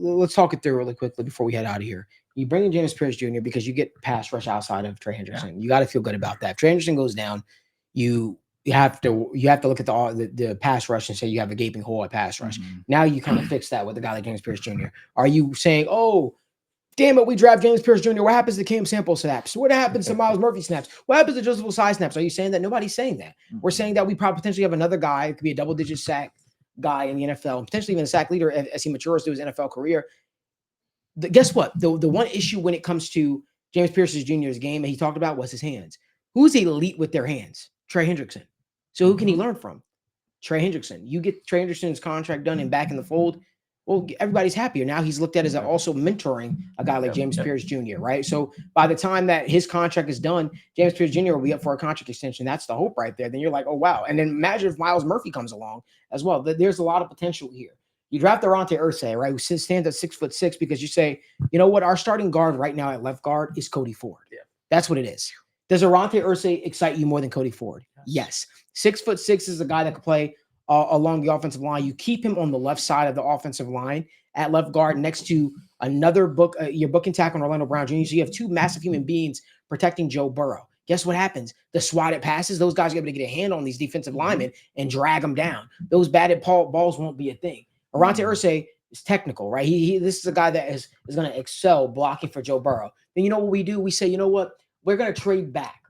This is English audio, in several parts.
let's talk it through really quickly before we head out of here. You bring in James Pierce Jr. because you get pass rush outside of Trey Hendrickson. Yeah. You got to feel good about that. If Trey Hendrickson goes down, you have to look at the pass rush and say you have a gaping hole at pass rush. Now you kind of fix that with a guy like James Pierce Jr. Are you saying, oh, damn it, we draft James Pierce Jr. What happens to Cam Sample snaps? What happens to Miles Murphy snaps? What happens to Joseph Osai snaps? Are you saying that? Nobody's saying that. We're saying that we probably potentially have another guy. It could be a double-digit sack guy in the NFL, and potentially even a sack leader as he matures through his NFL career. Guess what? The one issue when it comes to James Pierce Jr.'s game that he talked about was his hands. Who's elite with their hands? Trey Hendrickson. So who can he learn from? Trey Hendrickson. You get Trey Hendrickson's contract done and back in the fold. Well, everybody's happier. Now he's looked at as also mentoring a guy like James Pierce Jr., right? So by the time that his contract is done, James Pierce Jr. will be up for a contract extension. That's the hope right there. Then you're like, oh, wow. And then imagine if Miles Murphy comes along as well. There's a lot of potential here. You draft Arante Irsay, right, who stands at 6'6", because you say, you know what, our starting guard right now at left guard is Cody Ford. Yeah. That's what it is. Does Arante Irsay excite you more than Cody Ford? Yes. 6'6" is a guy that could play along the offensive line. You keep him on the left side of the offensive line at left guard next to another your booking tackle on Orlando Brown Jr. So you have two massive human beings protecting Joe Burrow. Guess what happens? The swatted passes, those guys are able to get a hand on these defensive linemen and drag them down. Those batted balls won't be a thing. Arante Irsay is technical, right? This is a guy that is going to excel blocking for Joe Burrow. Then you know what we do? We say, you know what? We're going to trade back.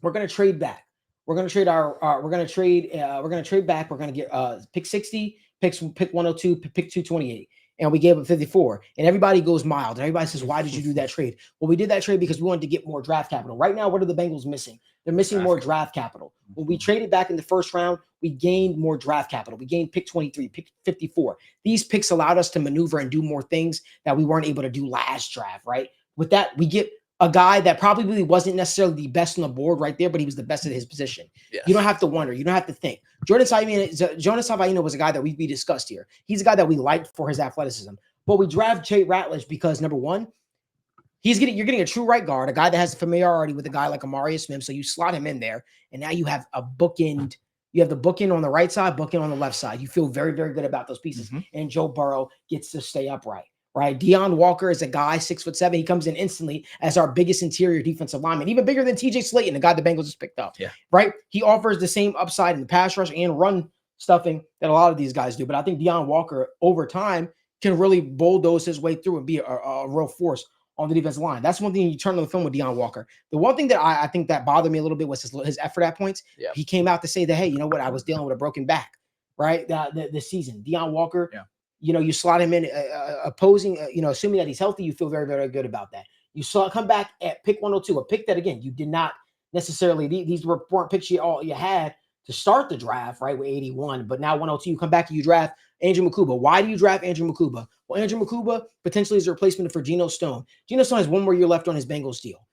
We're going to trade back. We're going to trade we're going to trade back. We're going to get pick 60, pick 102, pick 228. And we gave up 54. And everybody goes mild. And everybody says, why did you do that trade? Well, we did that trade because we wanted to get more draft capital. Right now, what are the Bengals missing? They're missing more draft capital. When we traded back in the first round, we gained more draft capital. We gained pick 23, pick 54. These picks allowed us to maneuver and do more things that we weren't able to do last draft, right? With that, we get a guy that probably wasn't necessarily the best on the board right there, but he was the best at his position. Yes. You don't have to wonder. You don't have to think. Jonas Savaiino was a guy that we discussed here. He's a guy that we liked for his athleticism. But we draft Jay Ratledge because, number one, you're getting a true right guard, a guy that has familiarity with a guy like Amari Smith. So you slot him in there, and now you have a bookend. You have the bookend on the right side, bookend on the left side. You feel very, very good about those pieces. And Joe Burrow gets to stay upright. Right, Deion Walker is a guy 6'7". He comes in instantly as our biggest interior defensive lineman, even bigger than TJ Slayton, the guy the Bengals just picked up. Yeah, right. He offers the same upside in the pass rush and run stuffing that a lot of these guys do. But I think Deion Walker over time can really bulldoze his way through and be a real force on the defensive line. That's one thing you turn on the film with Deion Walker. The one thing that I think that bothered me a little bit was his effort at points. Yeah. He came out to say that, hey, you know what, I was dealing with a broken back, right? This season, Deion Walker. Yeah. You know, you slot him in opposing, assuming that he's healthy, you feel very, very good about that. You saw come back at pick 102, a pick that, again, you did not necessarily, these weren't picks you had to start the draft, right, with 81. But now 102, you come back and you draft Andrew Makuba. Why do you draft Andrew Makuba? Well, Andrew Makuba potentially is a replacement for Geno Stone. Geno Stone has one more year left on his Bengals deal.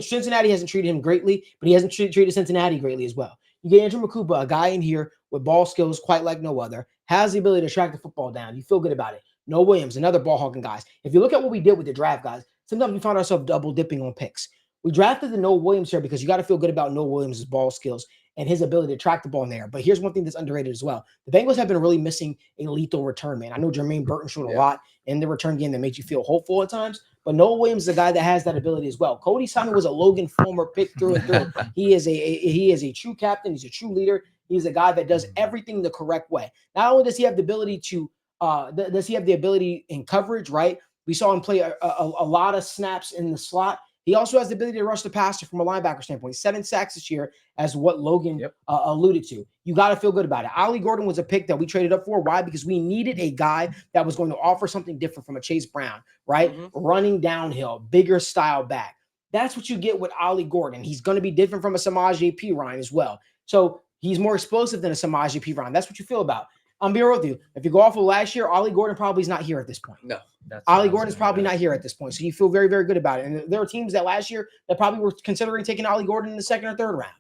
Cincinnati hasn't treated him greatly, but he hasn't treated Cincinnati greatly as well. You get Andrew Makuba, a guy in here with ball skills quite like no other, has the ability to track the football down. You feel good about it. Noah Williams, another ball hawking guys. If you look at what we did with the draft, guys, sometimes we found ourselves double dipping on picks. We drafted the Noah Williams here because you got to feel good about Noah Williams' ball skills and his ability to track the ball in there. But here's one thing that's underrated as well. The Bengals have been really missing a lethal return man. I know Jermaine Burton showed a lot in the return game that made you feel hopeful at times, but Noah Williams is a guy that has that ability as well. Cody Simon was a Logan Fulmer pick through and through. He is a true captain. He's a true leader. He's a guy that does everything the correct way. Not only does he have the ability to, does he have the ability in coverage, right? We saw him play a lot of snaps in the slot. He also has the ability to rush the passer from a linebacker standpoint. 7 sacks this year, as what Logan alluded to. You got to feel good about it. Ollie Gordon was a pick that we traded up for. Why? Because we needed a guy that was going to offer something different from a Chase Brown, right? Running downhill, bigger style back. That's what you get with Ollie Gordon. He's going to be different from a Samaje Perine as well. So he's more explosive than a Samaje Perine. That's what you feel about. I'm being real with you. If you go off of last year, Ollie Gordon probably is not here at this point. No. Ollie Gordon is probably not here at this point. So you feel very, very good about it. And there are teams that last year that probably were considering taking Ollie Gordon in the second or third round.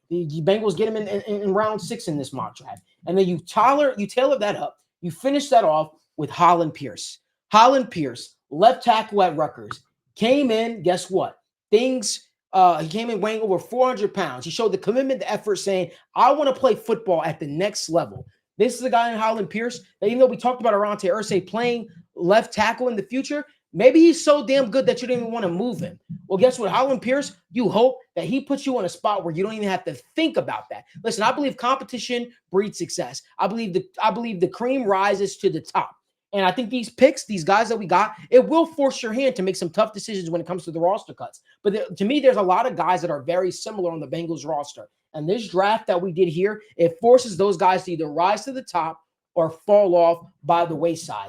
The Bengals get him in round 6 in this mock draft. And then you tailor that up. You finish that off with Holland Pierce. Holland Pierce, left tackle at Rutgers, came in, guess what? He came in weighing over 400 pounds. He showed the commitment, the effort, saying, I want to play football at the next level. This is a guy in Holland Pierce that, even though we talked about Arante Ursay playing left tackle in the future, maybe he's so damn good that you don't even want to move him. Well, guess what? Holland Pierce, you hope that he puts you in a spot where you don't even have to think about that. Listen, I believe competition breeds success. I believe the cream rises to the top. And I think these picks, these guys that we got, it will force your hand to make some tough decisions when it comes to the roster cuts. But to me, there's a lot of guys that are very similar on the Bengals roster. And this draft that we did here, it forces those guys to either rise to the top or fall off by the wayside.